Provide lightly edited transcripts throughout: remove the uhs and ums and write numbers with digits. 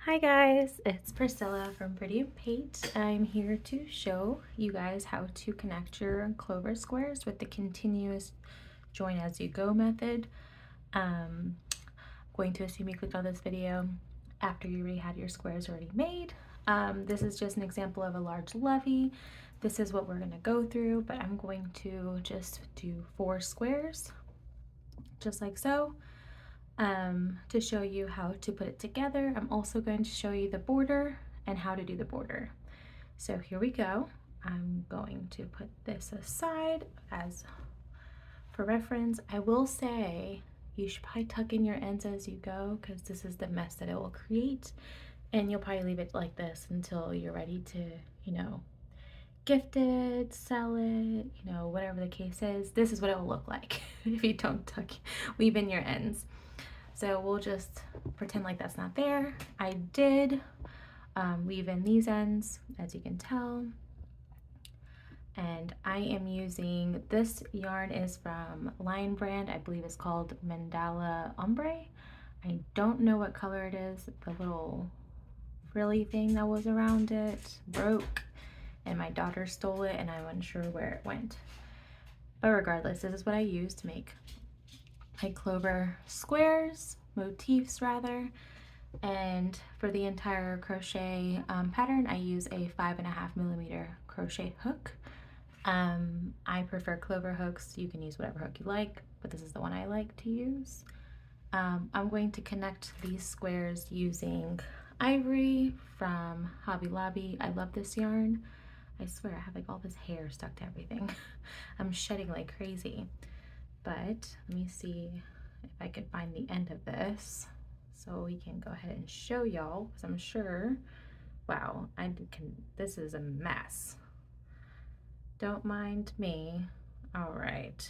Hi guys, it's Priscilla from Pretty Pate. I'm here to show you guys how to connect your clover squares with the continuous join as you go method. I'm going to assume you clicked on this video after you already had your squares already made. This is just an example of a large levy. This is what we're going to go through, but I'm going to just do 4 squares just like so. To show you how to put it together. I'm also going to show you the border and how to do the border. So here we go. I'm going to put this aside as for reference. I will say you should probably tuck in your ends as you go because this is the mess that it will create, and you'll probably leave it like this until you're ready to, gift it, sell it, whatever the case is. This is what it will look like if you don't weave in your ends. So we'll just pretend like that's not there. I did weave in these ends, as you can tell. And I am using, this yarn is from Lion brand. I believe it's called Mandala Ombre. I don't know what color it is. The little frilly thing that was around it broke and my daughter stole it and I'm unsure where it went. But regardless, this is what I use to make my clover squares, motifs rather, and for the entire crochet pattern I use a 5.5mm crochet hook. I prefer clover hooks. You can use whatever hook you like, but this is the one I like to use. I'm going to connect these squares using ivory from Hobby Lobby. I love this yarn. I swear I have like all this hair stuck to everything. I'm shedding like crazy. But let me see if I can find the end of this so we can go ahead and show y'all, because I'm sure, wow, this is a mess. Don't mind me. All right,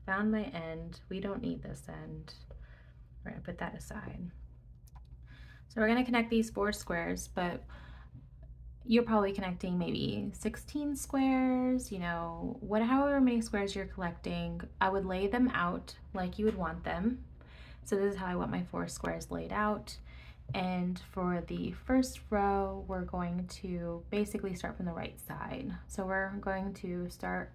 found my end. We don't need this end. We're gonna put that aside. So we're gonna connect these 4 squares, but you're probably connecting maybe 16 squares, however many squares you're collecting. I would lay them out like you would want them. So this is how I want my 4 squares laid out. And for the first row, we're going to basically start from the right side. So we're going to start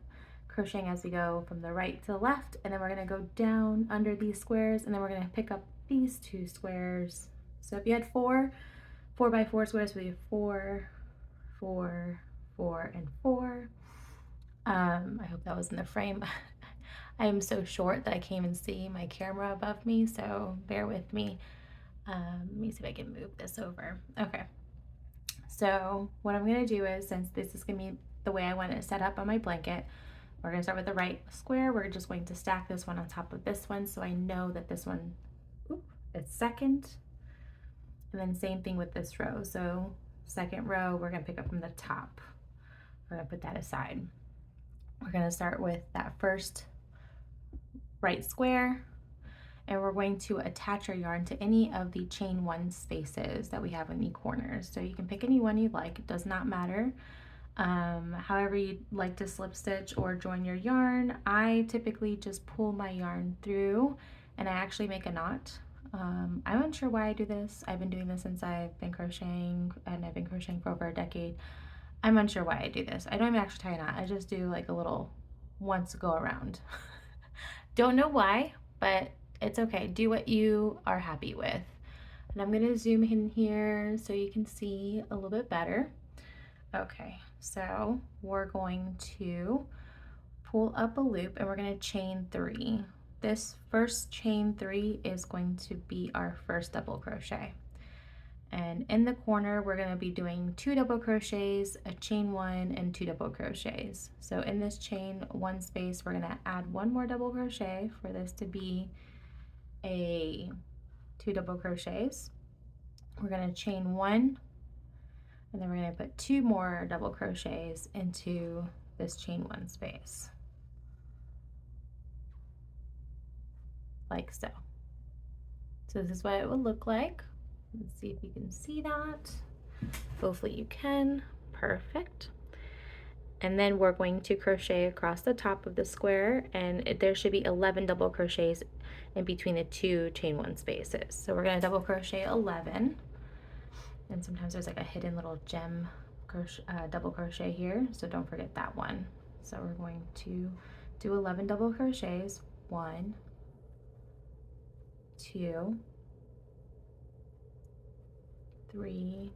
crocheting as we go from the right to the left, and then we're going to go down under these squares, and then we're going to pick up these 2 squares. So if you had 4 by 4 squares, we have 4, 4, 4, and 4. I hope that was in the frame. I am so short that I can't even see my camera above me, so bear with me. Let me see if I can move this over. Okay, so what I'm gonna do is, since this is gonna be the way I want it set up on my blanket, we're gonna start with the right square. We're just going to stack this one on top of this one, so I know that this one is second. And then same thing with this row. So second row, we're gonna pick up from the top. We're gonna put that aside. We're gonna start with that first right square, and we're going to attach our yarn to any of the chain 1 spaces that we have in the corners. So you can pick any one you like, it does not matter. However you'd like to slip stitch or join your yarn. I typically just pull my yarn through and I actually make a knot. I'm unsure why I do this. I've been doing this since I've been crocheting, and I've been crocheting for over a decade. I'm unsure why I do this. I don't even actually tie a knot. I just do like a little once go around. Don't know why, but it's okay. Do what you are happy with. And I'm gonna zoom in here so you can see a little bit better. Okay, so we're going to pull up a loop and we're gonna chain 3. This first chain 3 is going to be our first double crochet. And in the corner, we're gonna be doing 2 double crochets, a chain 1, and 2 double crochets. So in this chain 1 space, we're gonna add 1 more double crochet for this to be a 2 double crochets. We're gonna chain 1, and then we're gonna put 2 more double crochets into this chain 1 space. Like so. So this is what it would look like. Let's see if you can see that. Hopefully you can. Perfect. And then we're going to crochet across the top of the square, and there should be 11 double crochets in between the 2 chain 1 spaces. So we're going to double crochet 11. And sometimes there's like a hidden little gem crochet, double crochet here, so don't forget that one. So we're going to do 11 double crochets. 1, 2, 3,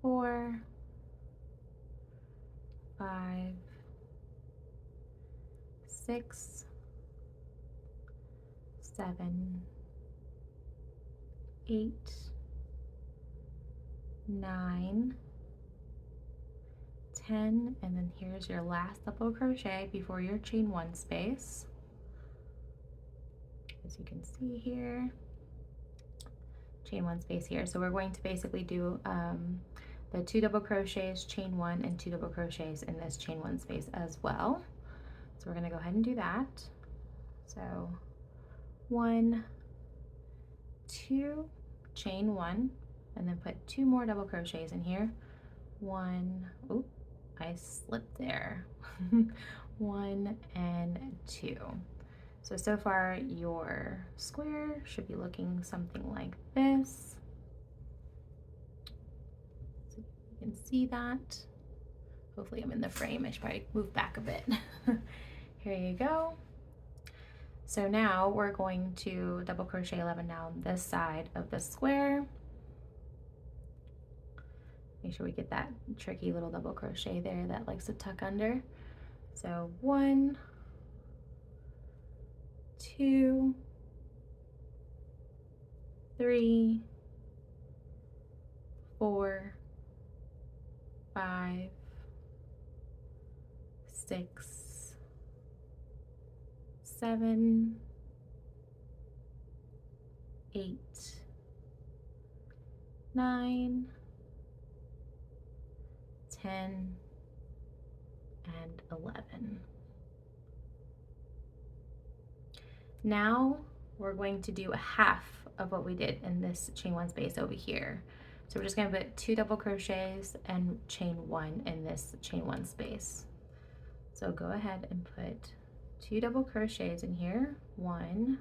4, 5, 6, 7, 8, 9, 10, and then here's your last double crochet before your chain 1 space. As you can see here, chain 1 space here. So we're going to basically do the 2 double crochets, chain 1, and 2 double crochets in this chain 1 space as well. So we're going to go ahead and do that. So 1, 2, chain 1, and then put 2 more double crochets in here. 1, oop, I slipped there. 1 and 2. So far your square should be looking something like this. So you can see that. Hopefully I'm in the frame. I should probably move back a bit. Here you go. So now we're going to double crochet 11 down this side of the square. Make sure we get that tricky little double crochet there that likes to tuck under. So 1, 2, 3, 4, 5, 6, 7, 8, 9, 10, and 11. Now we're going to do a half of what we did in this chain 1 space over here. So we're just going to put 2 double crochets and chain 1 in this chain 1 space. So go ahead and put 2 double crochets in here, 1,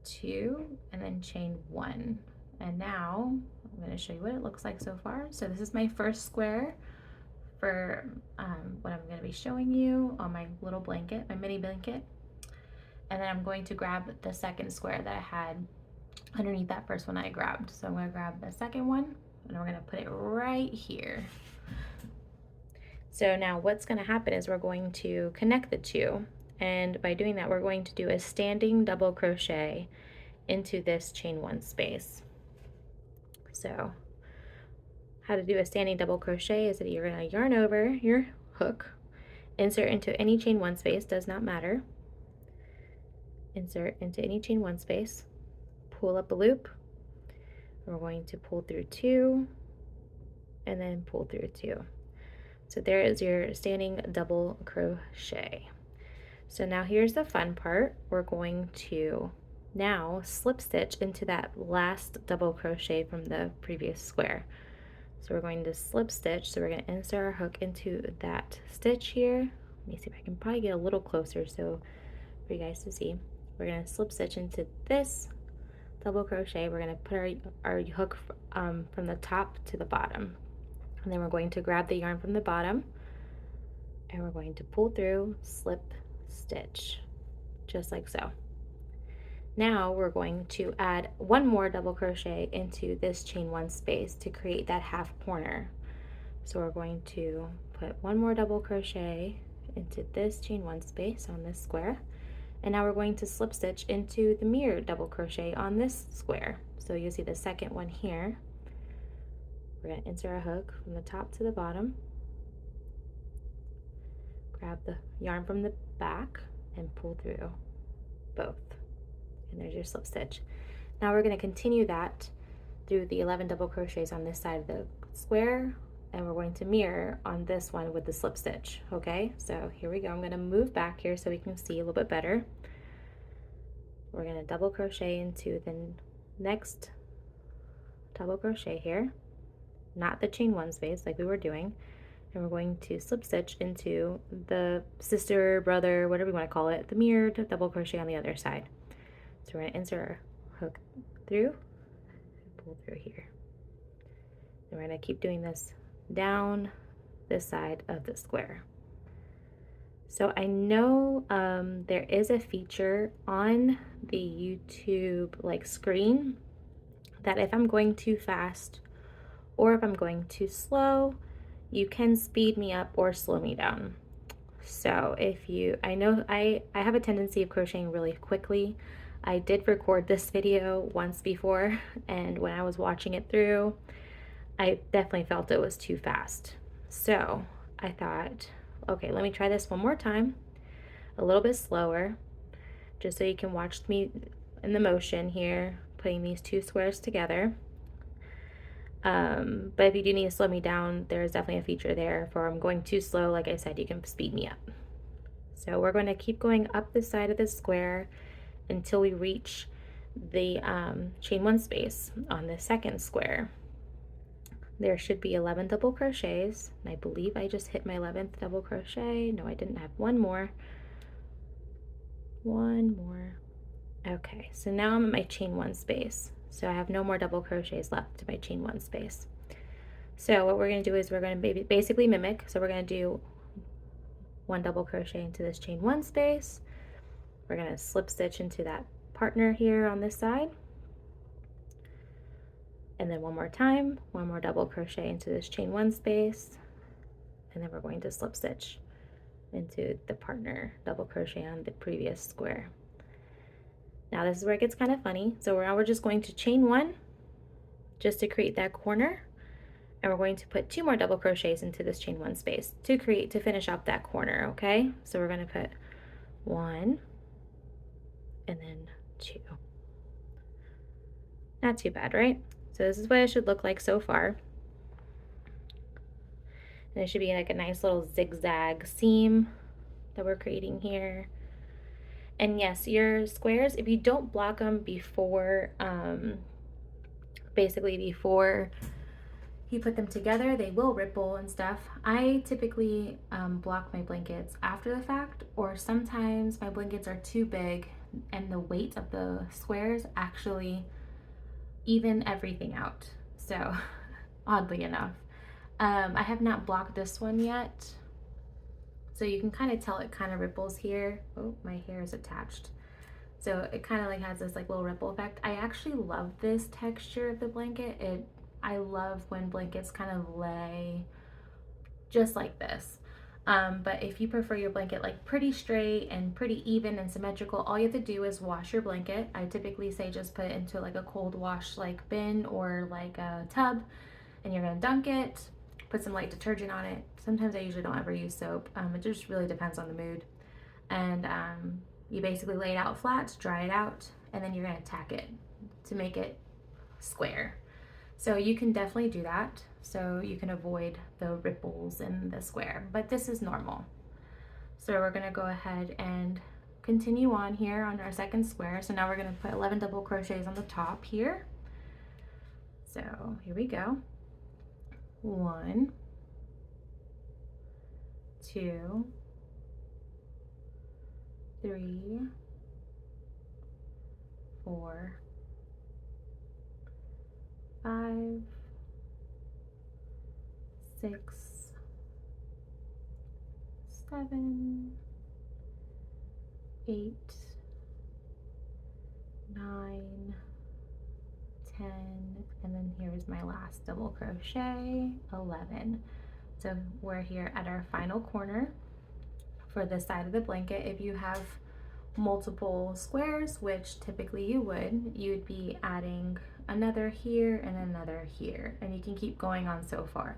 2, and then chain 1. And now I'm going to show you what it looks like so far. So this is my first square for what I'm going to be showing you on my little blanket, my mini blanket. And then I'm going to grab the second square that I had underneath that first one I grabbed. So I'm going to grab the second one and we're going to put it right here. So now what's going to happen is we're going to connect the two, and by doing that we're going to do a standing double crochet into this chain 1 space. So how to do a standing double crochet is that you're going to yarn over your hook, insert into any chain 1 space, does not matter, insert into any chain 1 space, pull up a loop, we're going to pull through 2 and then pull through 2. So there is your standing double crochet. So now here's the fun part. We're going to now slip stitch into that last double crochet from the previous square. So we're going to slip stitch. So we're going to insert our hook into that stitch here. Let me see if I can probably get a little closer so for you guys to see. We're going to slip stitch into this double crochet. We're going to put our hook from the top to the bottom. And then we're going to grab the yarn from the bottom and we're going to pull through, slip stitch, just like so. Now we're going to add 1 more double crochet into this chain 1 space to create that half corner. So we're going to put 1 more double crochet into this chain 1 space on this square, and now we're going to slip stitch into the mirrored double crochet on this square. So you'll see the second one here. We're going to insert our hook from the top to the bottom, grab the yarn from the back and pull through both, and there's your slip stitch. Now we're going to continue that through the 11 double crochets on this side of the square, and we're going to mirror on this one with the slip stitch. Okay, so here we go. I'm going to move back here so we can see a little bit better. We're going to double crochet into the next double crochet here, not the chain 1 space like we were doing, and we're going to slip stitch into the sister, brother, whatever you want to call it, the mirrored double crochet on the other side. So we're going to insert our hook through, pull pull through here. And we're going to keep doing this down this side of the square. So I know there is a feature on the YouTube like screen that if I'm going too fast or if I'm going too slow, you can speed me up or slow me down. So if you, I know I have a tendency of crocheting really quickly. I did record this video once before, and when I was watching it through, I definitely felt it was too fast. So I thought, okay, let me try this one more time, a little bit slower, just so you can watch me in the motion here, putting these two squares together. But if you do need to slow me down, there's definitely a feature there for I'm going too slow. Like I said, you can speed me up. So we're going to keep going up the side of the square until we reach the chain one space on the second square. There should be 11 double crochets, and I believe I just hit my 11th double crochet. No, I didn't. Have one more. Okay, so now I'm at my chain one space. So I have no more double crochets left to my chain one space. So what we're going to do is we're going to basically mimic. So we're going to do one double crochet into this chain one space. We're going to slip stitch into that partner here on this side. And then one more time, one more double crochet into this chain one space. And then we're going to slip stitch into the partner double crochet on the previous square. Now this is where it gets kind of funny. So now we're just going to chain one just to create that corner, and we're going to put 2 more double crochets into this chain one space to finish up that corner. Okay, so we're going to put 1 and then 2. Not too bad, right? So this is what it should look like so far, and it should be like a nice little zigzag seam that we're creating here. And yes, your squares, if you don't block them before, basically before you put them together, they will ripple and stuff. I typically block my blankets after the fact, or sometimes my blankets are too big and the weight of the squares actually even everything out. So oddly enough, I have not blocked this one yet. So you can kind of tell it kind of ripples here. Oh, my hair is attached. So it kind of like has this like little ripple effect. I actually love this texture of the blanket. I love when blankets kind of lay just like this. But if you prefer your blanket like pretty straight and pretty even and symmetrical, all you have to do is wash your blanket. I typically say just put it into like a cold wash like bin or like a tub, and you're gonna dunk it, put some light detergent on it. Sometimes I usually don't ever use soap. It just really depends on the mood. And you basically lay it out flat, dry it out, and then you're gonna tack it to make it square. So you can definitely do that so you can avoid the ripples in the square, but this is normal. So we're gonna go ahead and continue on here on our second square. So now we're gonna put 11 double crochets on the top here. So here we go. 1, 2, 3, 4, 5, 6, 7, 8, 9, 10, and then here's my last double crochet, 11. So we're here at our final corner for this side of the blanket. If you have multiple squares, which typically you'd be adding another here and another here, and you can keep going on so forth.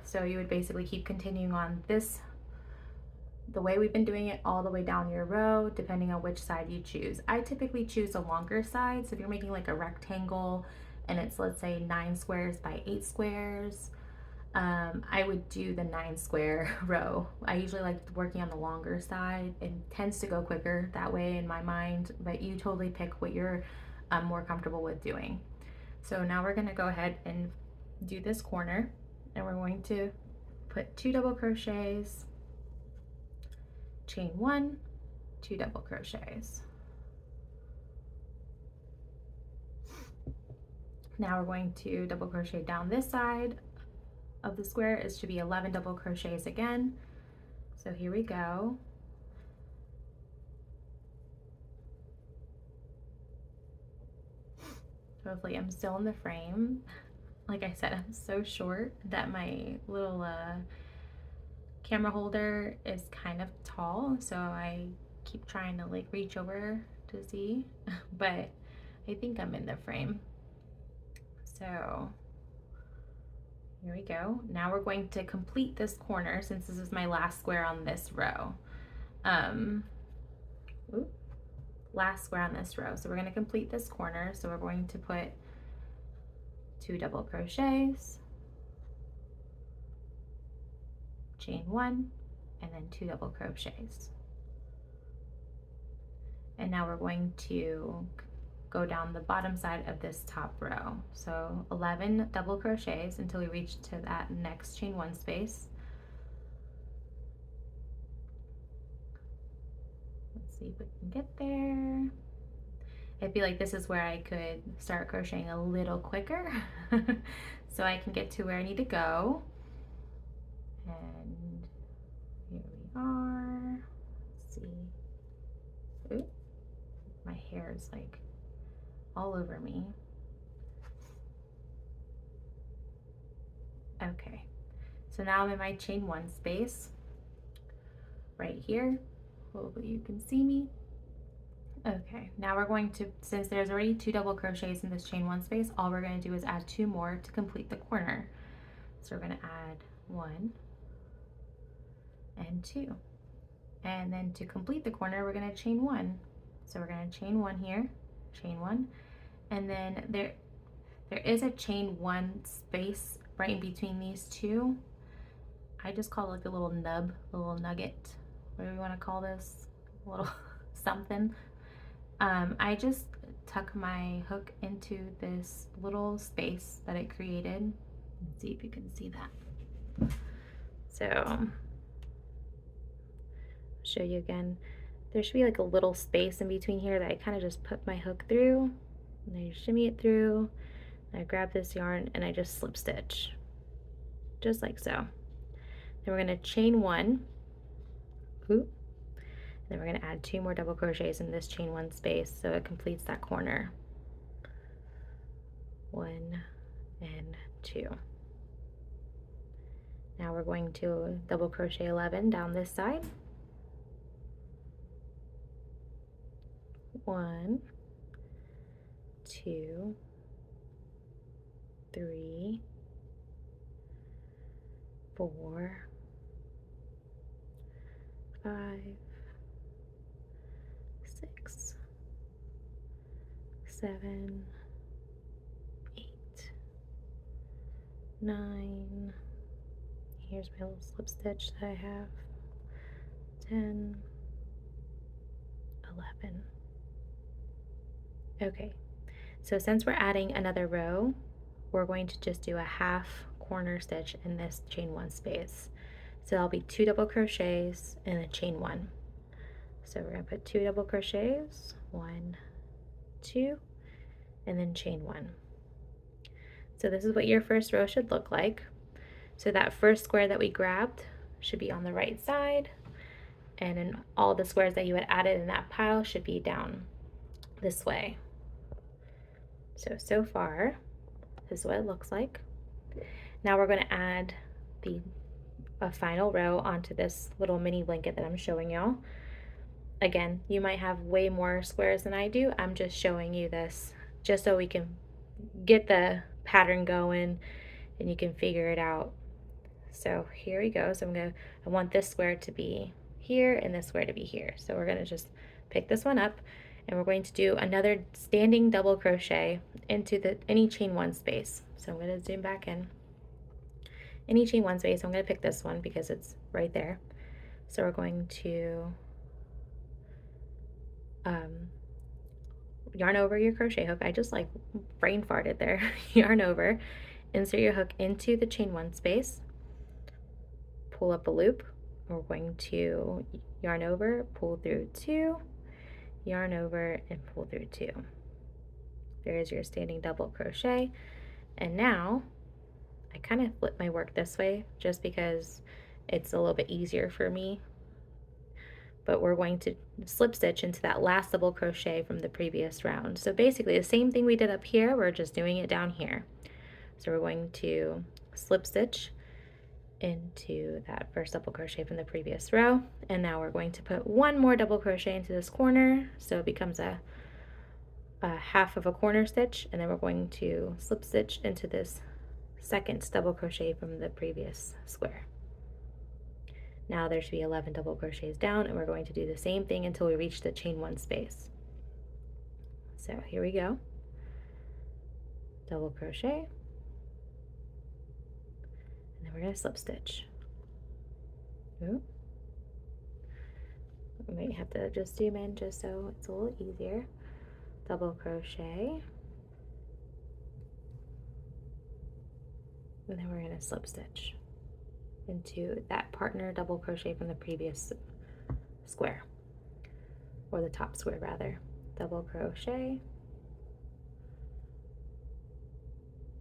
So you would basically keep continuing on this the way we've been doing it all the way down your row, depending on which side you choose. I typically choose a longer side. So if you're making like a rectangle and it's, let's say, 9 squares by 8 squares, I would do the 9 square row. I usually like working on the longer side. It tends to go quicker that way in my mind, but you totally pick what you're more comfortable with doing. So now we're gonna go ahead and do this corner, and we're going to put 2 double crochets, chain 1, 2 double crochets. Now we're going to double crochet down this side of the square. It should be 11 double crochets again. So here we go. Hopefully I'm still in the frame. Like I said, I'm so short that my little camera holder is kind of tall, so I keep trying to like reach over to see, but I think I'm in the frame. So here we go. Now we're going to complete this corner since this is my last square on this row. Last square on this row. So we're going to complete this corner. So we're going to put 2 double crochets, chain 1, and then 2 double crochets. And now we're going to go down the bottom side of this top row. So 11 double crochets until we reach to that next chain 1 space. Let's see if we can get there. I feel like this is where I could start crocheting a little quicker so I can get to where I need to go. And here we are. Let's see. Ooh, my hair is like all over me. Okay, so now I'm in my chain 1 space right here. Hopefully you can see me. Okay, now we're going to, since there's already 2 double crochets in this chain 1 space, all we're going to do is add 2 more to complete the corner. So we're going to add 1 and 2. And then to complete the corner, we're going to chain 1. So we're going to chain 1 here, chain 1, and then there is a chain 1 space right in between these two. I just call it like a little nub, a little nugget, whatever you want to call this, a little something. I just tuck my hook into this little space that it created. Let's see if you can see that. So I'll show you again. There should be like a little space in between here that I kind of just put my hook through, and I shimmy it through, and I grab this yarn and I just slip stitch, just like so. Then we're going to chain 1. Oop. Then we're going to add 2 more double crochets in this chain 1 space so it completes that corner. 1 and 2. Now we're going to double crochet 11 down this side. 1, 2, 3, 4, 5, 6, 7, 8, 9. Here's my little slip stitch that I have. 10, 11. Okay, so since we're adding another row, we're going to just do a half corner stitch in this chain 1 space. So that'll be 2 double crochets and a chain 1. So we're going to put 2 double crochets, 1, 2, and then chain 1. So this is what your first row should look like. So that first square that we grabbed should be on the right side, and then all the squares that you had added in that pile should be down this way. So far, this is what it looks like. Now we're going to add a final row onto this little mini blanket that I'm showing y'all. Again, you might have way more squares than I do. I'm just showing you this just so we can get the pattern going and you can figure it out. So here we go. So I want this square to be here and this square to be here. So we're going to just pick this one up, and we're going to do another standing double crochet into any chain 1 space. So I'm going to zoom back in. Any chain 1 space, I'm going to pick this one because it's right there. So we're going to yarn over your crochet hook. I just like brain farted there. Yarn over, insert your hook into the chain 1 space, pull up a loop. We're going to yarn over, pull through 2, yarn over, and pull through 2. There's your standing double crochet. And now I kind of flip my work this way just because it's a little bit easier for me. But we're going to slip stitch into that last double crochet from the previous round. So basically the same thing we did up here, we're just doing it down here. So we're going to slip stitch into that first double crochet from the previous row, and now we're going to put one more double crochet into this corner, so it becomes a half of a corner stitch, and then we're going to slip stitch into this second double crochet from the previous square. Now there should be 11 double crochets down, and we're going to do the same thing until we reach the chain one space. So here we go. Double crochet, and then we're going to slip stitch. Ooh. We might have to just zoom in just so it's a little easier. Double crochet, and then we're going to slip stitch into that partner double crochet from the previous square, or the top square rather. Double crochet,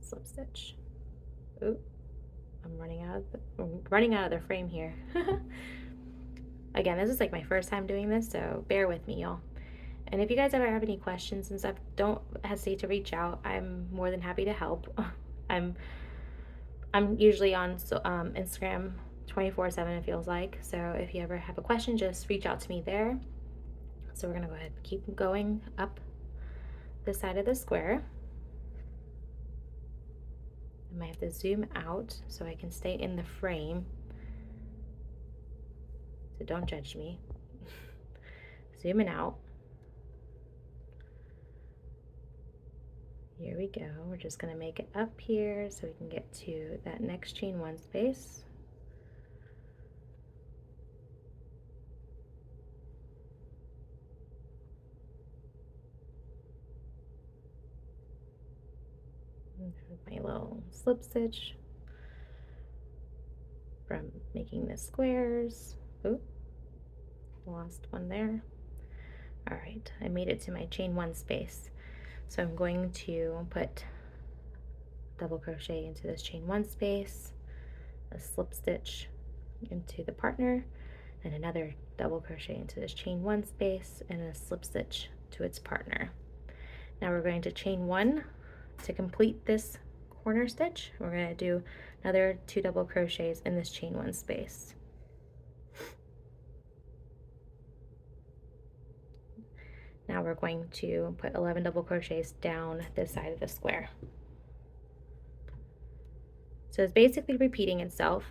slip stitch. Ooh, I'm running out of the frame here. Again, this is like my first time doing this, so bear with me, y'all. And if you guys ever have any questions and stuff, don't hesitate to reach out. I'm more than happy to help. I'm usually on Instagram 24/7, it feels like. So if you ever have a question, just reach out to me there. So we're gonna go ahead and keep going up this side of the square. I might have to zoom out so I can stay in the frame. So don't judge me. Zooming out. Here we go. We're just going to make it up here so we can get to that next chain one space. My little slip stitch from making the squares. Oop, lost one there. All right, I made it to my chain one space. So I'm going to put double crochet into this chain one space, a slip stitch into the partner, and another double crochet into this chain one space, and a slip stitch to its partner. Now we're going to chain one to complete this corner stitch. We're going to do another 2 double crochets in this chain one space. Now we're going to put 11 double crochets down this side of the square. So it's basically repeating itself.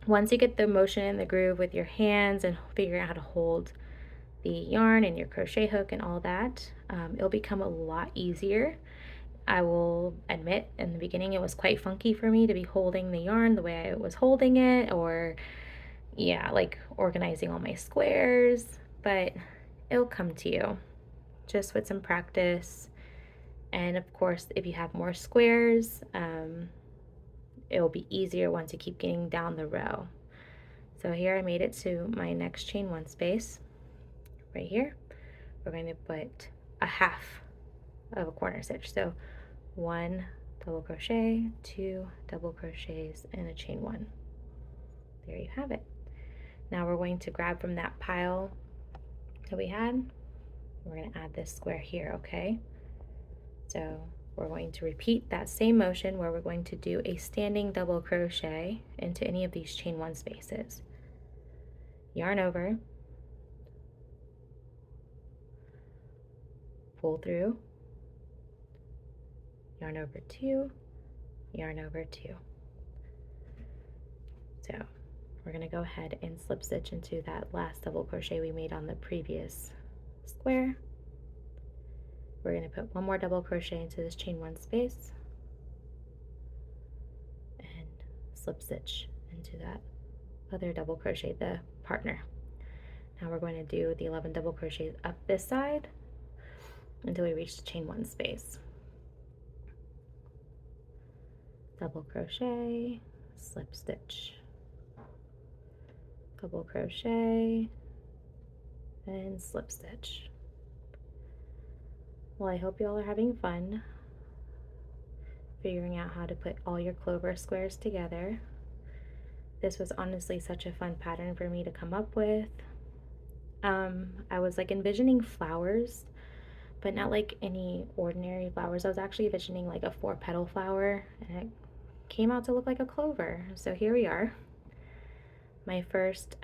Once you get the motion in the groove with your hands and figuring out how to hold the yarn and your crochet hook and all that, it'll become a lot easier. I will admit in the beginning it was quite funky for me to be holding the yarn the way I was holding it, or yeah, like organizing all my squares, but it'll come to you just with some practice. And of course, if you have more squares, it'll be easier once you keep getting down the row. So here I made it to my next chain one space. Right here, we're going to put a half of a corner stitch. So 1 double crochet, 2 double crochets, and a chain one. There you have it. Now we're going to grab from that pile that we had. We're going to add this square here, okay? So we're going to repeat that same motion where we're going to do a standing double crochet into any of these chain one spaces. Yarn over, pull through, yarn over 2, yarn over 2. So we're going to go ahead and slip stitch into that last double crochet we made on the previous square. We're going to put 1 more double crochet into this chain one space and slip stitch into that other double crochet, the partner. Now we're going to do the 11 double crochets up this side until we reach the chain one space. Double crochet, slip stitch, double crochet, and slip stitch. Well, I hope you all are having fun figuring out how to put all your clover squares together. This was honestly such a fun pattern for me to come up with. I was like envisioning flowers, but not like any ordinary flowers. I was actually envisioning like a 4-petal flower, and it came out to look like a clover. So here we are. My first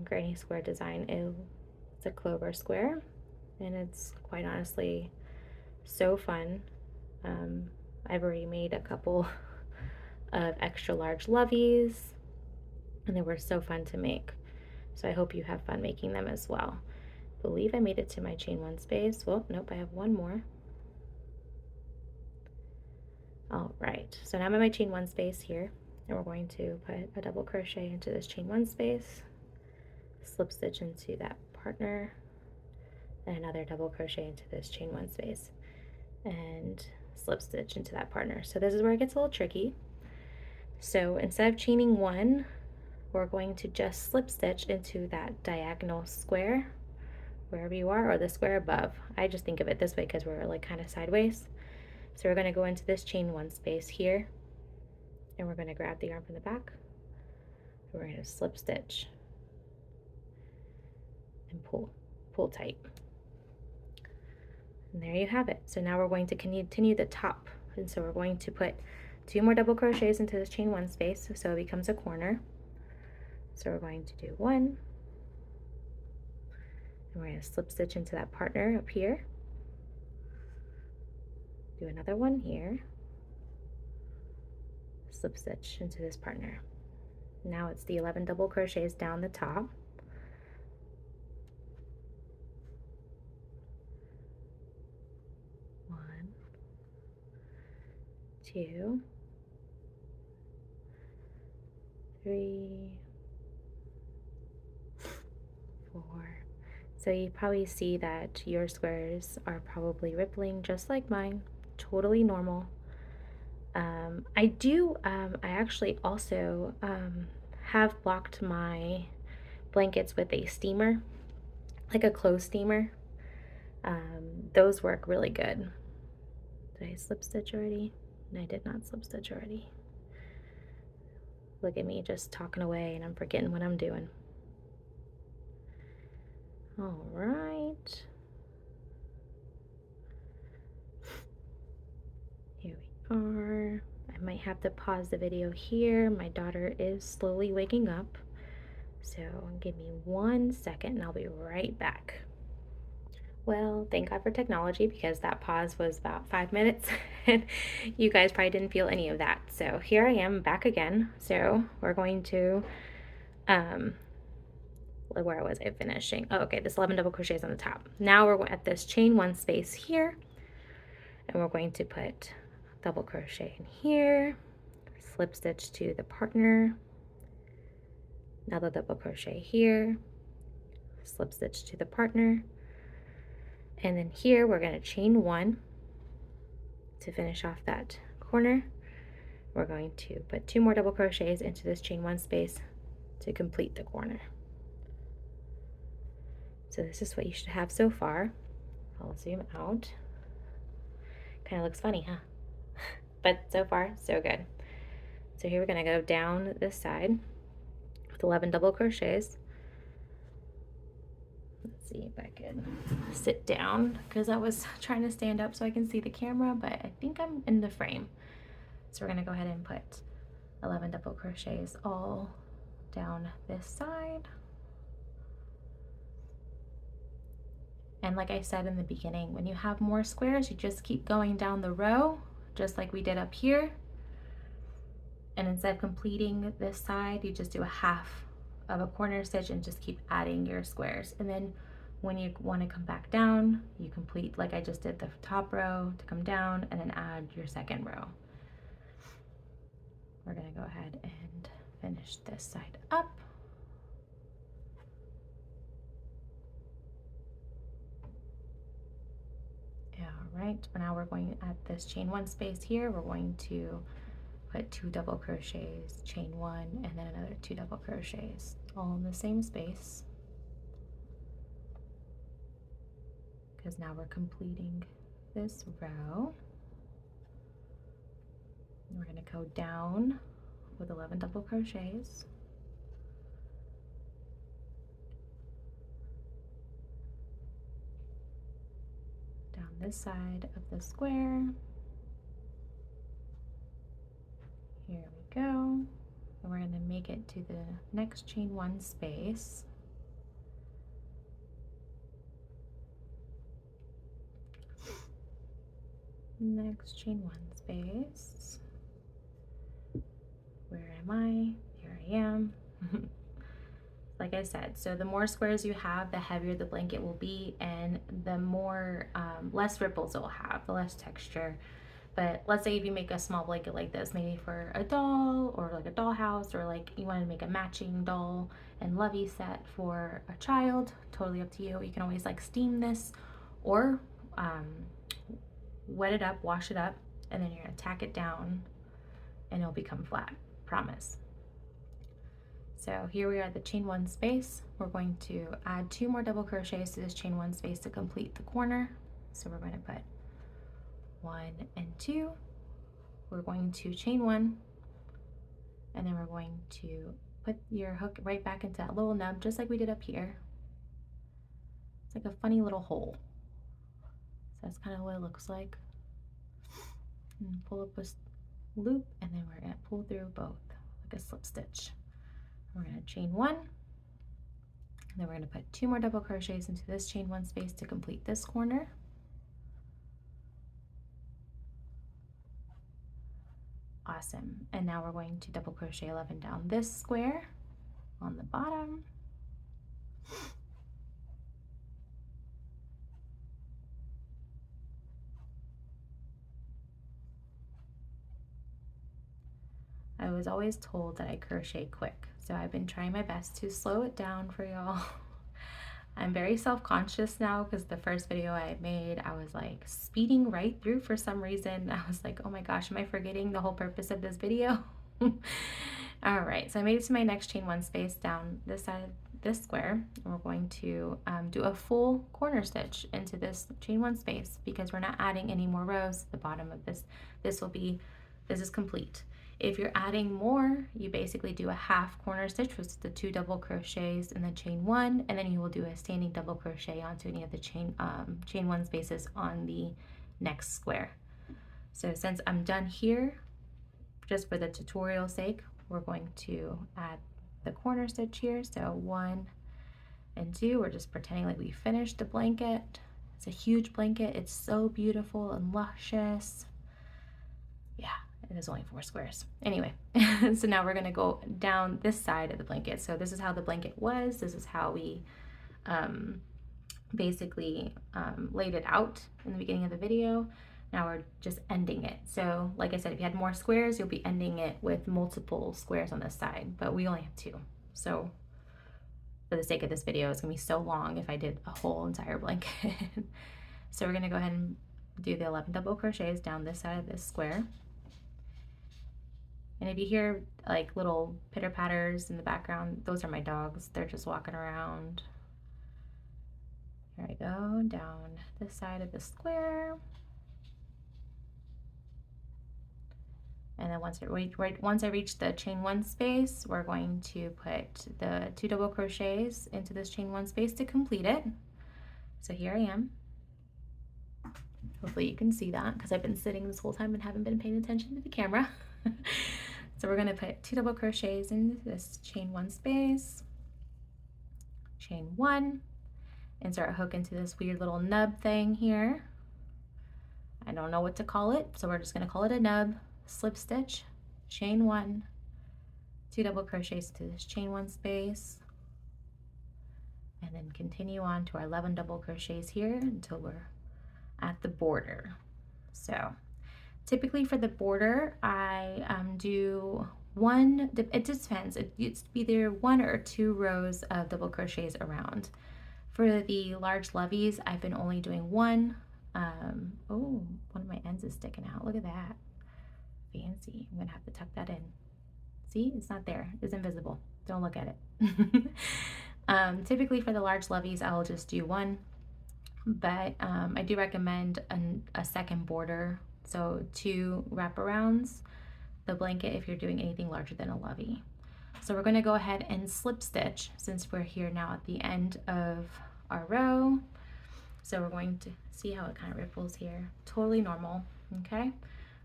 granny square design is a clover square, and it's quite honestly so fun. I've already made a couple of extra large loveys, and they were so fun to make. So I hope you have fun making them as well. I believe I made it to my chain 1 space. Well, nope, I have one more. All right, so now I'm in my chain 1 space here, and we're going to put a double crochet into this chain 1 space, slip stitch into that partner, and another double crochet into this chain 1 space, and slip stitch into that partner. So this is where it gets a little tricky. So instead of chaining 1, we're going to just slip stitch into that diagonal square wherever you are, or the square above. I just think of it this way because we're like kind of sideways. So we're going to go into this chain 1 space here, and we're going to grab the yarn from the back, and we're going to slip stitch and pull tight. And there you have it. So now we're going to continue the top, and so we're going to put 2 more double crochets into this chain 1 space, so it becomes a corner. So we're going to do 1, and we're going to slip stitch into that partner up here, do another one here, slip stitch into this partner. Now it's the 11 double crochets down the top. 1, 2, 3, 4. So you probably see that your squares are probably rippling just like mine, totally normal. I actually also have blocked my blankets with a steamer, like a clothes steamer. Those work really good. Did I slip stitch already? No, I did not slip stitch already. Look at me just talking away and I'm forgetting what I'm doing. All right. Here we are. I might have to pause the video here. My daughter is slowly waking up. So give me 1 second and I'll be right back. Well, thank God for technology, because that pause was about 5 minutes and you guys probably didn't feel any of that. So here I am back again. So we're going to, where was I finishing? Oh, okay, this 11 double crochets on the top. Now we're at this chain 1 space here, and we're going to put double crochet in here, slip stitch to the partner, another double crochet here, slip stitch to the partner, and then here we're going to chain 1 to finish off that corner. We're going to put 2 more double crochets into this chain 1 space to complete the corner. So this is what you should have so far. I'll zoom out. Kind of looks funny, huh? But so far, so good. So here we're going to go down this side with 11 double crochets. Let's see if I can sit down, because I was trying to stand up so I can see the camera, but I think I'm in the frame. So we're going to go ahead and put 11 double crochets all down this side. And like I said in the beginning, when you have more squares, you just keep going down the row, just like we did up here. And instead of completing this side, you just do a half of a corner stitch and just keep adding your squares. And then when you want to come back down, you complete like I just did the top row to come down, and then add your second row. We're going to go ahead and finish this side up. All right, now we're going at this chain 1 space here, we're going to put 2 double crochets, chain 1, and then another 2 double crochets, all in the same space, because now we're completing this row. And we're going to go down with 11 double crochets. Down this side of the square. Here we go. And we're going to make it to the next chain one space. Next chain one space. Where am I? Here I am. Like I said, so the more squares you have, the heavier the blanket will be, and the more less ripples it will have, the less texture. But let's say if you make a small blanket like this, maybe for a doll or like a dollhouse, or like you want to make a matching doll and lovey set for a child, totally up to you. You can always like steam this or wet it up, wash it up, and then you're gonna tack it down and it'll become flat, promise. So here we are at the chain one space. We're going to add 2 more double crochets to this chain one space to complete the corner. So we're going to put 1 and 2. We're going to chain 1, and then we're going to put your hook right back into that little nub, just like we did up here. It's like a funny little hole. So that's kind of what it looks like. And pull up a loop, and then we're going to pull through both like a slip stitch. We're going to chain 1, and then we're going to put 2 more double crochets into this chain 1 space to complete this corner. Awesome. And now we're going to double crochet 11 down this square on the bottom. I was always told that I crochet quick, so I've been trying my best to slow it down for y'all. I'm very self-conscious now because the first video I made, I was like speeding right through for some reason. I was like, oh my gosh, am I forgetting the whole purpose of this video? All right, so I made it to my next chain 1 space down this side of this square, and we're going to do a full corner stitch into this chain 1 space because we're not adding any more rows to the bottom of this. This is complete. If you're adding more, you basically do a half corner stitch, which is the 2 double crochets in the chain 1, and then you will do a standing double crochet onto any of the chain 1 spaces on the next square. So since I'm done here, just for the tutorial sake, we're going to add the corner stitch here. So 1 and 2, we're just pretending like we finished the blanket. It's a huge blanket. It's so beautiful and luscious. Yeah. It is only 4 squares. Anyway, so now we're going to go down this side of the blanket. So this is how the blanket was. This is how we basically laid it out in the beginning of the video. Now we're just ending it. So like I said, if you had more squares, you'll be ending it with multiple squares on this side, but we only have 2. So for the sake of this video, it's going to be so long if I did a whole entire blanket. So we're going to go ahead and do the 11 double crochets down this side of this square. And if you hear like little pitter patters in the background, those are my dogs. They're just walking around. Here I go, down this side of the square. And then once I reach the chain 1 space, we're going to put the 2 double crochets into this chain 1 space to complete it. So here I am. Hopefully you can see that because I've been sitting this whole time and haven't been paying attention to the camera. So we're going to put 2 double crochets into this chain 1 space, chain 1, insert a hook into this weird little nub thing here. I don't know what to call it, so we're just going to call it a nub, slip stitch, chain 1, 2 double crochets to this chain 1 space, and then continue on to our 11 double crochets here until we're at the border. So typically for the border, I do it just depends. It's either 1 or 2 rows of double crochets around. For the large loveys, I've been only doing 1. Oh, one of my ends is sticking out. Look at that. Fancy. I'm gonna have to tuck that in. See, it's not there. It's invisible. Don't look at it. Typically for the large loveys, I'll just do 1 but I do recommend a second border, so 2 wraparounds the blanket if you're doing anything larger than a lovey. So we're going to go ahead and slip stitch since we're here now at the end of our row. So we're going to see how it kind of ripples here. Totally normal, okay?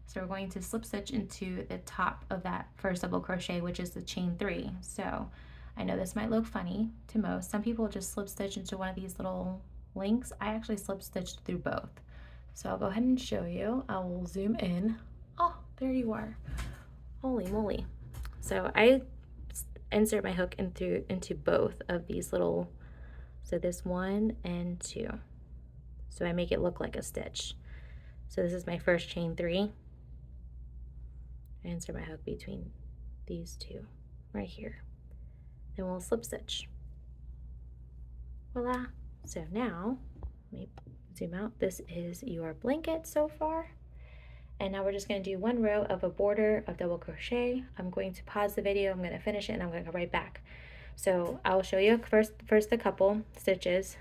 So we're going to slip stitch into the top of that first double crochet, which is the chain 3. So I know this might look funny to most. Some people just slip stitch into one of these little links. I actually slip stitched through both. So I'll go ahead and show you. I will zoom in. Oh, there you are. Holy moly. So I insert my hook into both of these little, so this 1 and 2. So I make it look like a stitch. So this is my first chain 3. I insert my hook between these 2 right here. Then we'll slip stitch. Voila. So now, let me zoom out. This is your blanket so far. And now we're just going to do 1 row of a border of double crochet. I'm going to pause the video, I'm going to finish it, and I'm going to go right back. So I'll show you first a couple stitches.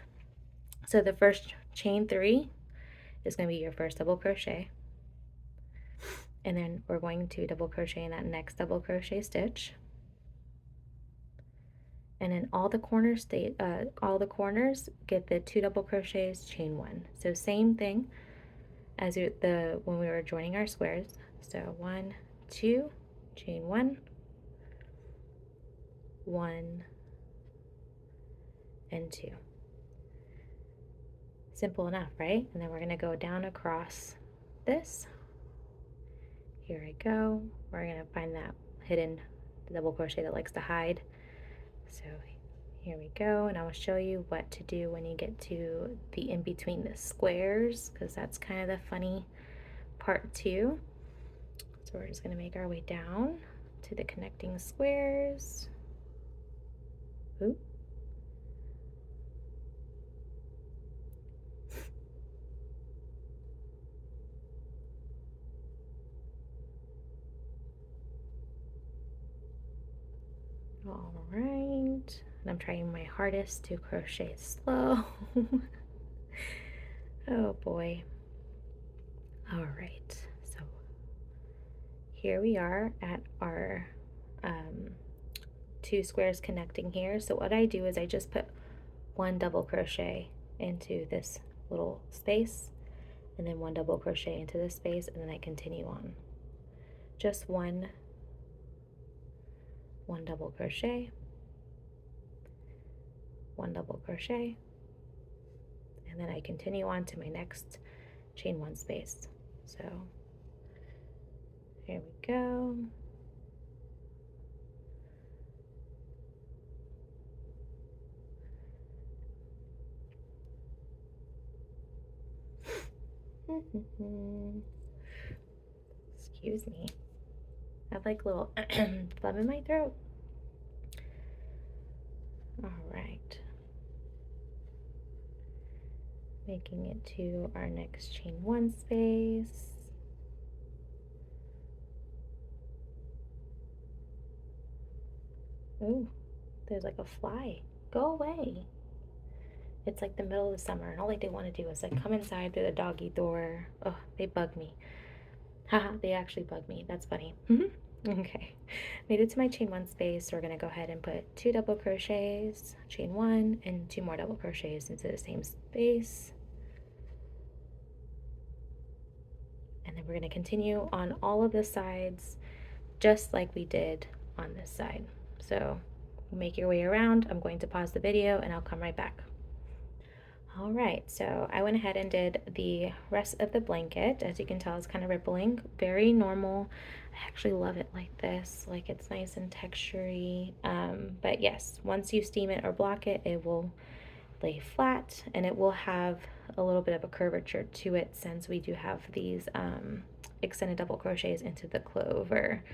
So the first chain 3 is going to be your first double crochet. And then we're going to double crochet in that next double crochet stitch. And then all the corners get the 2 double crochets, chain 1. So same thing as when we were joining our squares. So 1, 2, chain 1, 1, and 2. Simple enough, right? And then we're going to go down across this. Here I go. We're going to find that hidden double crochet that likes to hide. So here we go, and I will show you what to do when you get to the in between the squares, because that's kind of the funny part too. So we're just going to make our way down to the connecting squares. Ooh. All right, and I'm trying my hardest to crochet slow. Oh boy. All right, so here we are at our 2 squares connecting here. So what I do is I just put 1 double crochet into this little space, and then 1 double crochet into this space, and then I continue on. Just one double crochet, 1 double crochet, and then I continue on to my next chain 1 space. So here we go. Excuse me. I have like little phlegm in my throat. All right. Making it to our next chain 1 space. Ooh, there's like a fly. Go away. It's like the middle of the summer, and all like they want to do is like come inside through the doggy door. Oh, they bug me. Haha, they actually bug me. That's funny. Okay, made it to my chain 1 space. So we're gonna go ahead and put 2 double crochets, chain 1, and 2 more double crochets into the same space. And then we're gonna continue on all of the sides just like we did on this side. So make your way around. I'm going to pause the video and I'll come right back. All right, so I went ahead and did the rest of the blanket. As you can tell, it's kind of rippling, very normal. I actually love it like this, like it's nice and textury. But yes, once you steam it or block it, it will lay flat, and it will have a little bit of a curvature to it since we do have these extended double crochets into the clover.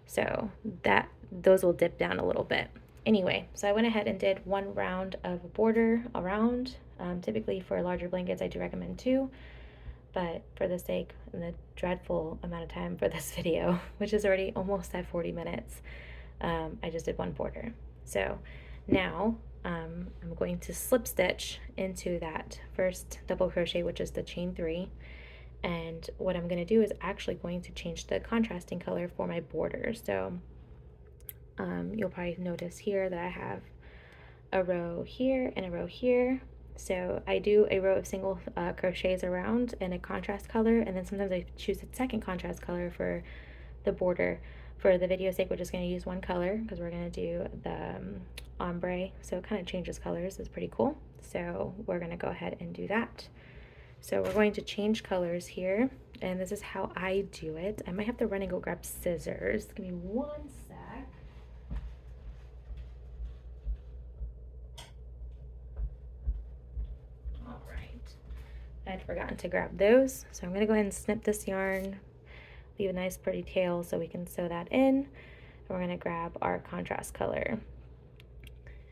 So those will dip down a little bit. Anyway, so I went ahead and did 1 round of a border around. Typically for larger blankets, I do recommend 2, but for the sake and the dreadful amount of time for this video, which is already almost at 40 minutes, I just did 1 border. So now I'm going to slip stitch into that first double crochet, which is the chain 3. And what I'm going to do is actually going to change the contrasting color for my border. So you'll probably notice here that I have a row here and a row here. So I do a row of single crochets around in a contrast color, and then sometimes I choose a second contrast color for the border. For the video's sake, we're just going to use one color because we're going to do the ombre, so it kind of changes colors. It's pretty cool. So we're going to go ahead and do that. So we're going to change colors here, and this is how I do it. I might have to run and go grab scissors. Give me one sec. All right. I'd forgotten to grab those, so I'm going to go ahead and snip this yarn, leave a nice pretty tail so we can sew that in. And we're going to grab our contrast color.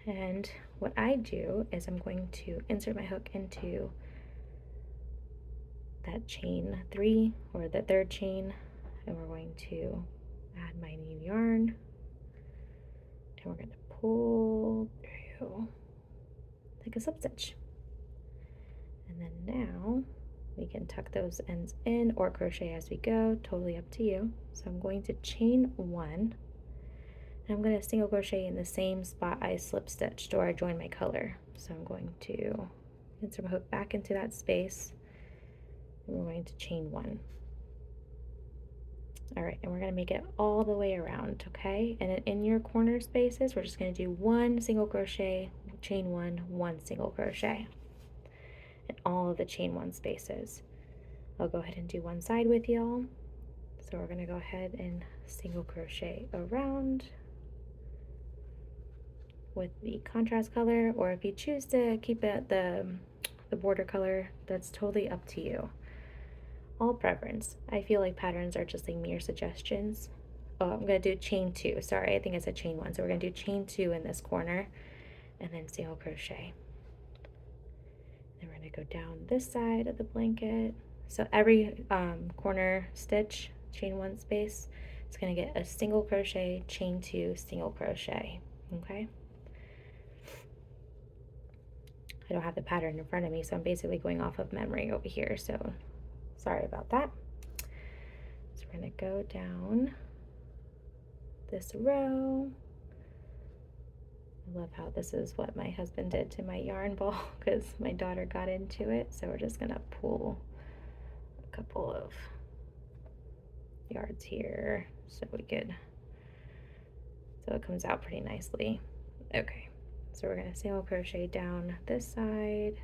And what I do is I'm going to insert my hook into that chain 3, or the third chain, and we're going to add my new yarn, and we're going to pull through like a slip stitch. And then now we can tuck those ends in or crochet as we go, totally up to you. So I'm going to chain 1, and I'm going to single crochet in the same spot I slip stitched or I joined my color. So I'm going to insert my hook back into that space, and we're going to chain 1. All right, and we're going to make it all the way around, okay? And in your corner spaces, we're just going to do 1 single crochet, chain 1, 1 single crochet in all of the chain 1 spaces. I'll go ahead and do one side with y'all. So we're going to go ahead and single crochet around with the contrast color, or if you choose to keep it the border color, that's totally up to you. All preference. I feel like patterns are just like mere suggestions. Oh, I'm going to do chain 2. Sorry, I think I said chain 1. So we're going to do chain 2 in this corner, and then single crochet. Then we're going to go down this side of the blanket. So every corner stitch, chain 1 space, it's going to get a single crochet, chain 2, single crochet. Okay? I don't have the pattern in front of me, so I'm basically going off of memory over here. So sorry about that. So we're going to go down this row. I love how this is what my husband did to my yarn ball because my daughter got into it. So we're just going to pull a couple of yards here so it comes out pretty nicely. Okay, so we're going to single crochet down this side.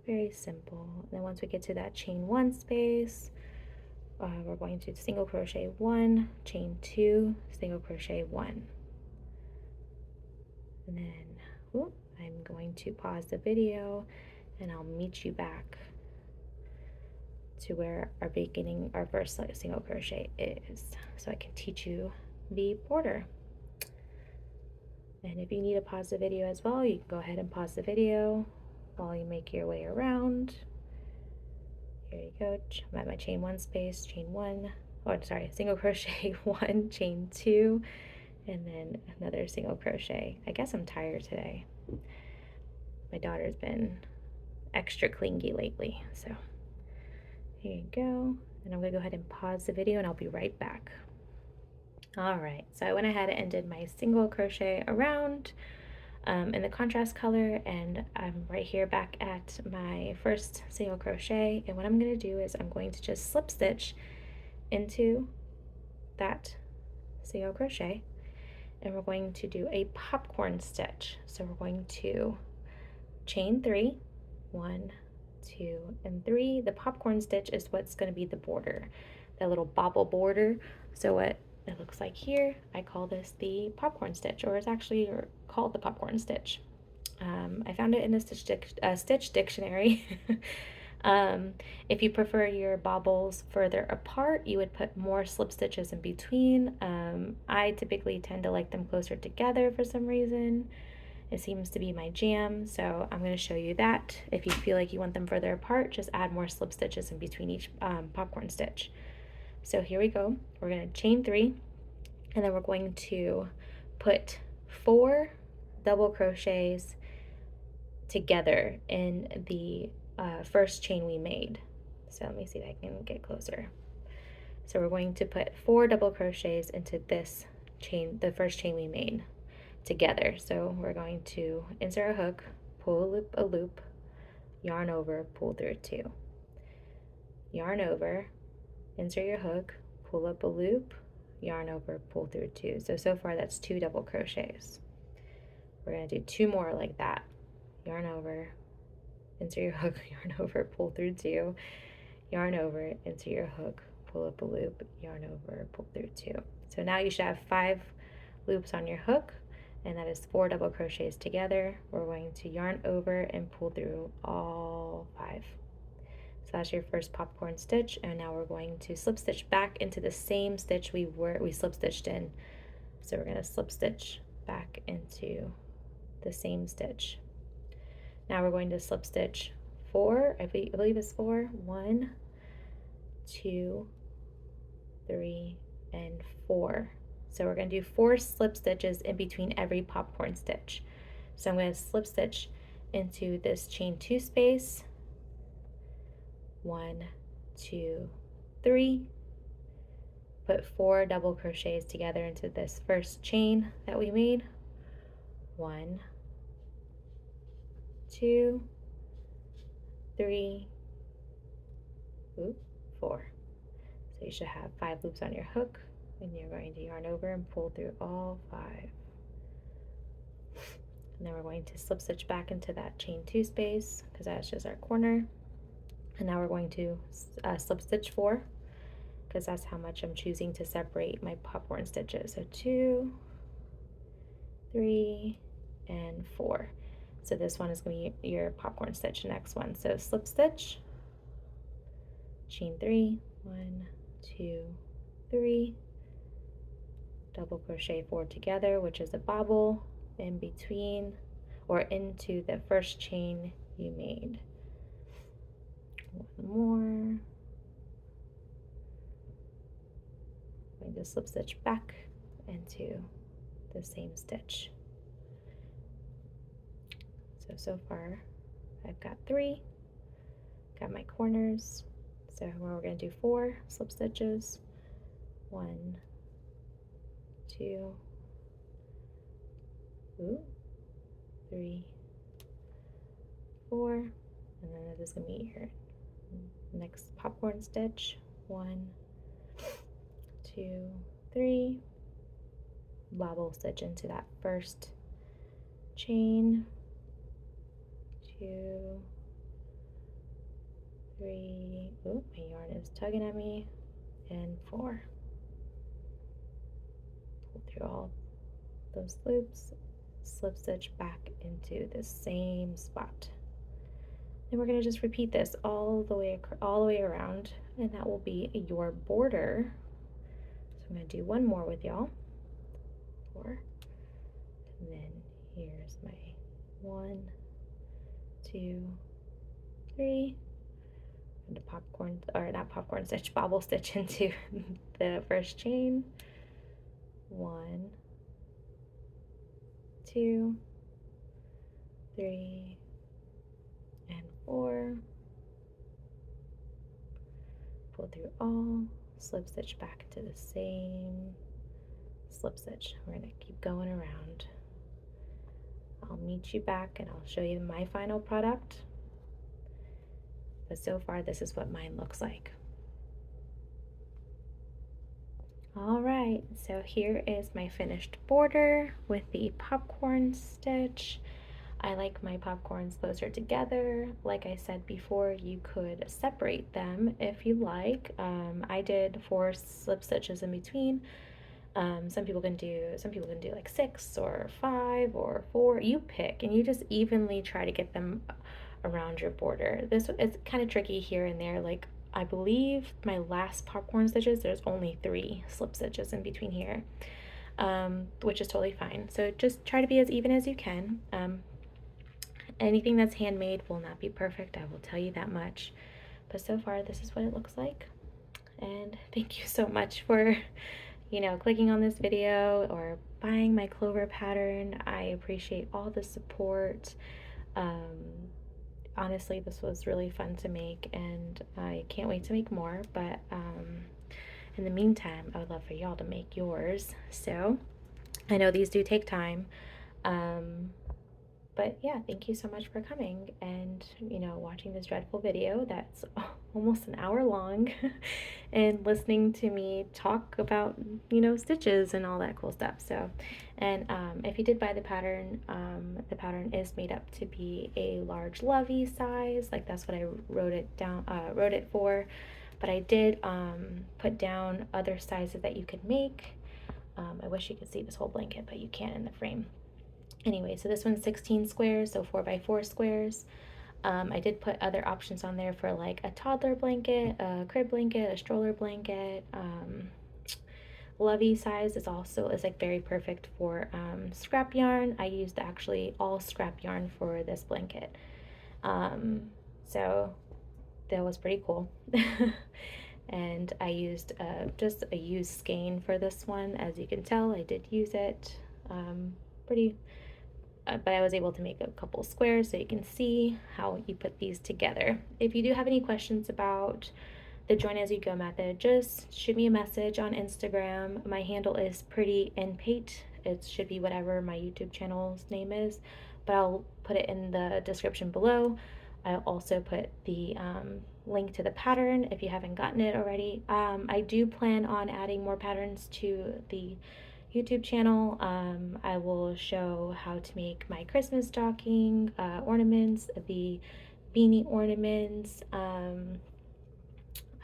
Very simple. And then once we get to that chain 1 space, we're going to single crochet 1, chain 2, single crochet 1. And then I'm going to pause the video and I'll meet you back to where our first single crochet is, so I can teach you the border. And if you need to pause the video as well, you can go ahead and pause the video while you make your way around. Here you go. I'm at my chain 1 space, chain 1, single crochet 1, chain 2, and then another single crochet. I guess I'm tired today. My daughter's been extra clingy lately, so here you go. And I'm going to go ahead and pause the video and I'll be right back. All right, so I went ahead and did my single crochet around in the contrast color, and I'm right here back at my first single crochet. And what I'm going to do is I'm going to just slip stitch into that single crochet, and we're going to do a popcorn stitch. So we're going to chain 3, 1, 2, and 3. The popcorn stitch is what's going to be the border, that little bobble border. So what it looks like here, I call this the popcorn stitch, or it's actually called the popcorn stitch. I found it in a stitch dictionary. If you prefer your bobbles further apart, you would put more slip stitches in between. I typically tend to like them closer together for some reason. It seems to be my jam, so I'm going to show you that. If you feel like you want them further apart, just add more slip stitches in between each popcorn stitch. So here we go. We're going to chain 3, and then we're going to put 4 double crochets together in the first chain we made. So let me see if I can get closer. So we're going to put 4 double crochets into this chain, the first chain we made together. So we're going to insert a hook, pull a loop, yarn over, pull through 2. Yarn over, insert your hook, pull up a loop, yarn over, pull through 2. So far that's 2 double crochets. We're going to do 2 more like that. Yarn over, insert your hook, yarn over, pull through 2, yarn over, insert your hook, pull up a loop, yarn over, pull through 2. So now you should have 5 loops on your hook, and that is 4 double crochets together. We're going to yarn over and pull through all 5. So that's your first popcorn stitch, and now we're going to slip stitch back into the same stitch we slip stitched in. So we're going to slip stitch back into the same stitch. Now we're going to slip stitch 4, I believe it's 4. 1, 2, 3, and 4. So we're going to do 4 slip stitches in between every popcorn stitch. So I'm going to slip stitch into this chain 2 space. 1, 2, 3. Put 4 double crochets together into this first chain that we made. 1, 2, 3, 4. So you should have 5 loops on your hook, and you're going to yarn over and pull through all 5. And then we're going to slip stitch back into that chain 2 space because that's just our corner. And now we're going to slip stitch 4 because that's how much I'm choosing to separate my popcorn stitches. So 2, 3, and 4. So this one is going to be your popcorn stitch, next one. So slip stitch, chain 3, 1, 2, 3, double crochet 4 together, which is a bobble in between or into the first chain you made. 1 more. I'm going to slip stitch back into the same stitch. So far I've got 3, got my corners. So we're going to do 4 slip stitches. 1, 2, 3, 4, and then this is going to be your next popcorn stitch. 1, 2, 3, bobble stitch into that first chain. 2, 3, my yarn is tugging at me, and 4. Pull through all those loops, slip stitch back into the same spot. And we're going to just repeat this all the way around, and that will be your border. So I'm going to do one more with y'all. 4, and then here's my 1, 2, 3, and a popcorn, or not popcorn stitch, bobble stitch into the first chain. 1, 2, 3, and 4. Pull through all, slip stitch back to the same slip stitch. We're going to keep going around. I'll meet you back and I'll show you my final product. But so far this is what mine looks like. Alright, so here is my finished border with the popcorn stitch. I like my popcorns closer together. Like I said before, you could separate them if you like. I did 4 slip stitches in between. Some people can do like 6 or 5 or 4. You pick, and you just evenly try to get them around your border. This is kind of tricky here and there. Like, I believe my last popcorn stitches, there's only 3 slip stitches in between here, which is totally fine. So just try to be as even as you can. Anything that's handmade will not be perfect, I will tell you that much. But so far, this is what it looks like. And thank you so much for, clicking on this video or buying my Clover pattern. I appreciate all the support. Honestly, this was really fun to make, and I can't wait to make more. But in the meantime, I would love for y'all to make yours. So I know these do take time. But yeah, thank you so much for coming and, watching this dreadful video that's almost an hour long and listening to me talk about, stitches and all that cool stuff. So, and if you did buy the pattern is made up to be a large lovey size. Like, that's what I wrote it for. But I did put down other sizes that you could make. I wish you could see this whole blanket, but you can't in the frame. Anyway, so this one's 16 squares, so 4x4 squares. I did put other options on there for like a toddler blanket, a crib blanket, a stroller blanket. Lovey size is like very perfect for scrap yarn. I used actually all scrap yarn for this blanket. So that was pretty cool. And I used just a used skein for this one. As you can tell, I did use it. But I was able to make a couple squares so you can see how you put these together. If you do have any questions about the join as you go method, just shoot me a message on Instagram. My handle is prettyinpate. It should be whatever my YouTube channel's name is, but I'll put it in the description below. I'll also put the link to the pattern if you haven't gotten it already. I do plan on adding more patterns to the YouTube channel. I will show how to make my Christmas stocking ornaments, the beanie ornaments.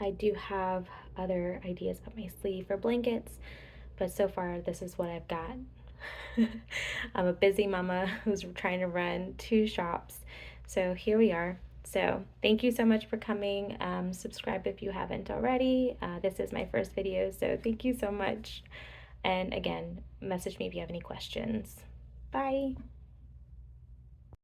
I do have other ideas up my sleeve for blankets, but so far this is what I've got. I'm a busy mama who's trying to run 2 shops, so here we are. So thank you so much for coming. Subscribe if you haven't already. This is my first video, so thank you so much. And again, message me if you have any questions. Bye.